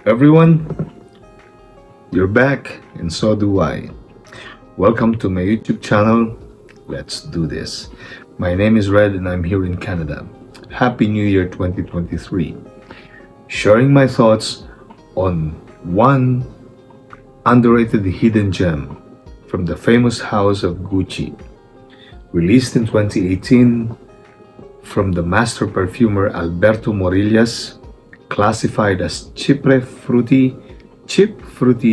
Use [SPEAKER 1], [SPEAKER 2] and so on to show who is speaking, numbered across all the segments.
[SPEAKER 1] Everyone, you're back and so do I. Welcome to my YouTube channel. Let's do this. My name is Red and I'm here in Canada. Happy New Year 2023. Sharing my thoughts on one underrated hidden gem from the famous house of Gucci. Released in 2018 from the master perfumer Alberto Morillas, classified as cheap fruity,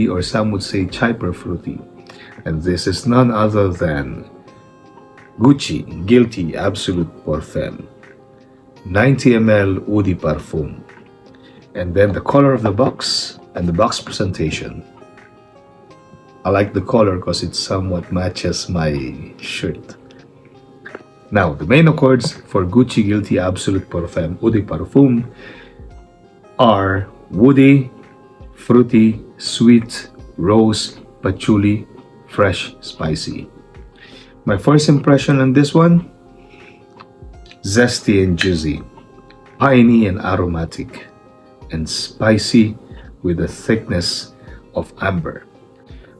[SPEAKER 1] or some would say chyper fruity. And this is none other than Gucci Guilty Absolute Parfum, 90 ml Eau de Parfum. And then the color of the box and the box presentation. I like the color because it somewhat matches my shirt. Now, the main accords for Gucci Guilty Absolute Parfum Eau de Parfum are woody, fruity, sweet, rose, patchouli, fresh, spicy. My first impression on this one, zesty and juicy, piney and aromatic, and spicy with the thickness of amber.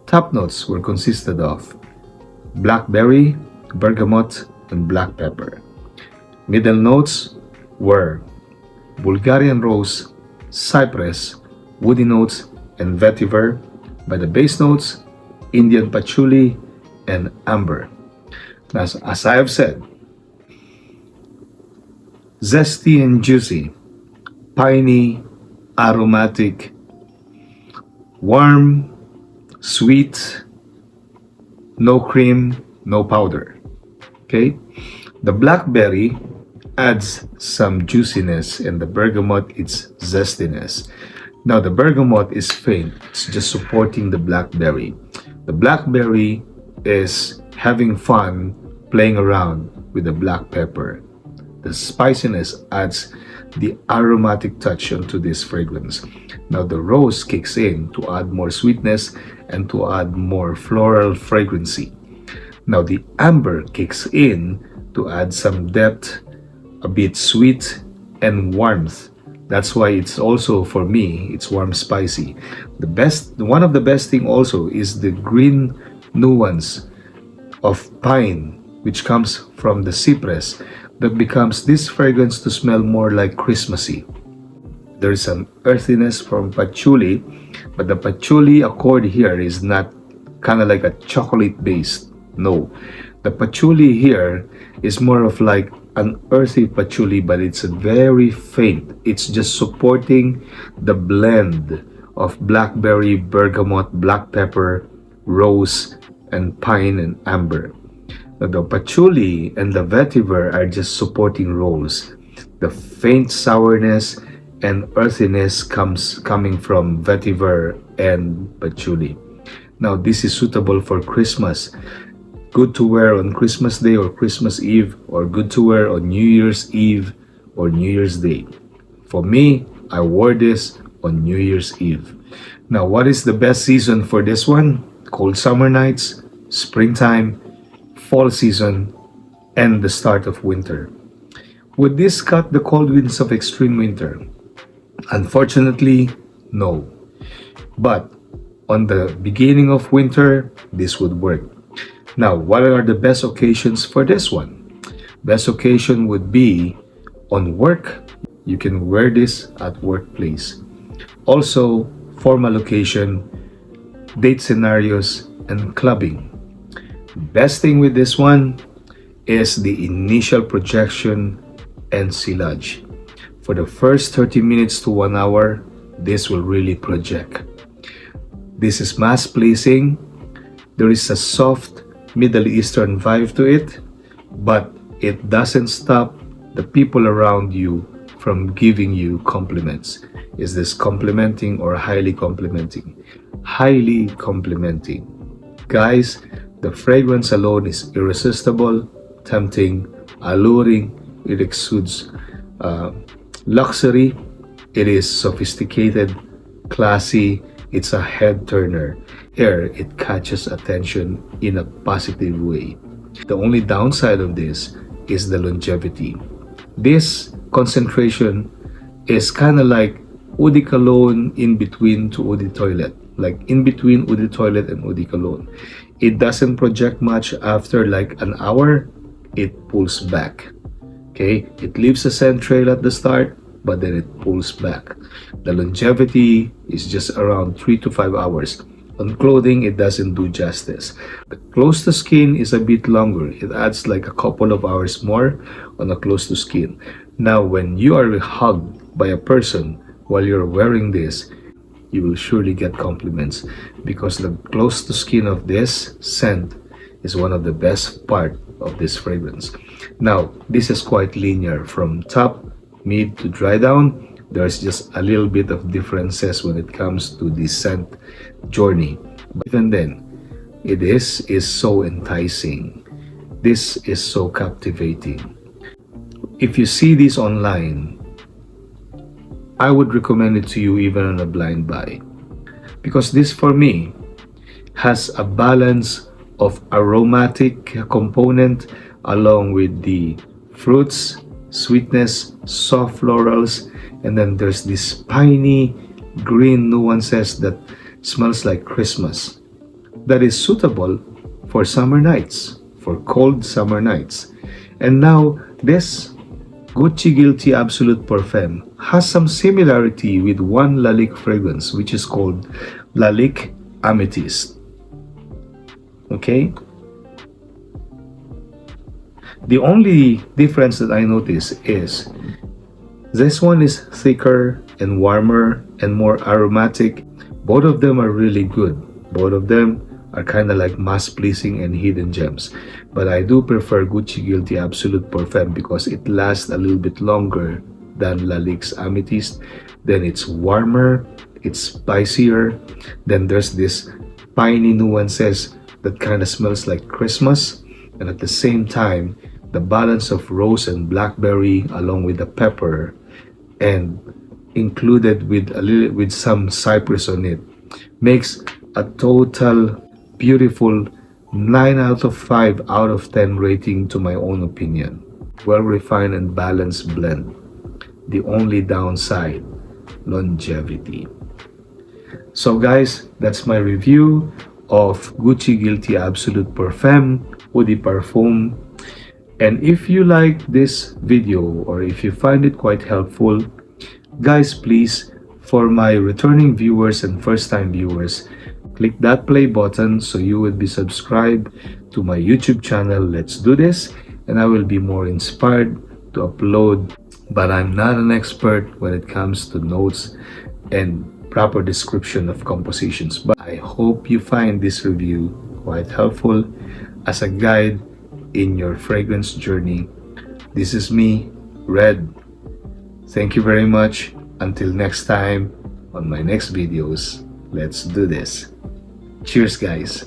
[SPEAKER 1] Top notes were consisted of blackberry, bergamot, and black pepper. Middle notes were Bulgarian rose, cypress, woody notes, and vetiver. By the base notes, Indian patchouli and amber. As I have said, zesty and juicy, piney, aromatic, warm, sweet, no cream, no powder. Okay? The blackberry adds some juiciness and the bergamot its zestiness. Now the bergamot is faint, it's just supporting the blackberry. The blackberry is having fun playing around with the black pepper. The spiciness adds the aromatic touch onto this fragrance. Now the rose kicks in to add more sweetness and to add more floral fragrancy. Now the amber kicks in to add some depth, a bit sweet and warmth. That's why it's also, for me, it's warm spicy. One of the best thing also is the green nuance of pine, which comes from the cypress, that becomes this fragrance to smell more like Christmassy. There is an earthiness from patchouli, but the patchouli accord here is not kind of like a chocolate based. No, the patchouli here is more of like an earthy patchouli, but it's very faint. It's just supporting the blend of blackberry, bergamot, black pepper, rose, and pine and amber. Now, the patchouli and the vetiver are just supporting rose. The faint sourness and earthiness coming from vetiver and patchouli. Now, this is suitable for Christmas. Good to wear on Christmas Day or Christmas Eve, or good to wear on New Year's Eve or New Year's Day. For me, I wore this on New Year's Eve. Now, what is the best season for this one? Cold summer nights, springtime, fall season, and the start of winter. Would this cut the cold winds of extreme winter? Unfortunately, no. But on the beginning of winter, this would work. Now, what are the best occasions for this one? Best occasion would be on work. You can wear this at workplace. Also, formal occasion, date scenarios, and clubbing. Best thing with this one is the initial projection and silage. For the first 30 minutes to 1 hour, this will really project. This is mass pleasing. There is a soft Middle Eastern vibe to it, but it doesn't stop the people around you from giving you compliments. Is this complimenting or highly complimenting? Highly complimenting. Guys, the fragrance alone is irresistible, tempting, alluring. It exudes luxury. It is sophisticated, classy. It's a head turner. Here, it catches attention in a positive way. The only downside of this is the longevity. This concentration is kind of like eau de cologne in between to eau de toilette, like in between eau de toilette and eau de cologne. It doesn't project much. After like an hour, it pulls back. Okay, it leaves a scent trail at the start, but then it pulls back. The longevity is just around 3 to 5 hours. On clothing, it doesn't do justice. The close to skin is a bit longer. It adds like a couple of hours more on a close to skin. Now, when you are hugged by a person while you're wearing this, you will surely get compliments, because the close to skin of this scent is one of the best part of this fragrance. Now, this is quite linear from top, mid to dry down. There's just a little bit of differences when it comes to the scent journey. But even then, it is so enticing. This is so captivating. If you see this online, I would recommend it to you even on a blind buy, because this for me has a balance of aromatic component along with the fruits, sweetness, soft florals, and then there's this piney green nuances that smells like Christmas, that is suitable for summer nights, for cold summer nights. And now this Gucci Guilty Absolute Parfum has some similarity with one Lalique fragrance, which is called Lalique Amethyst. Okay? The only difference that I notice is this one is thicker and warmer and more aromatic. Both of them are really good. Both of them are kind of like mass pleasing and hidden gems. But I do prefer Gucci Guilty Absolute Parfum because it lasts a little bit longer than Lalique's Amethyst. Then it's warmer, it's spicier. Then there's this piney nuances that kind of smells like Christmas. And at the same time, the balance of rose and blackberry along with the pepper and included with some cypress on it makes a total beautiful 9 out of 5 out of 10 rating to my own opinion. Well refined and balanced blend. The only downside, longevity. So guys, that's my review of Gucci Guilty Absolute Parfum Eau de Parfum. And if you like this video or if you find it quite helpful, guys, please, for my returning viewers and first-time viewers, click that play button so you will be subscribed to my YouTube channel, Let's Do This, and I will be more inspired to upload. But I'm not an expert when it comes to notes and proper description of compositions. But I hope you find this review quite helpful as a guide in your fragrance journey. This is me, Red. Thank you very much. Until next time, on my next videos, let's do this. Cheers, guys.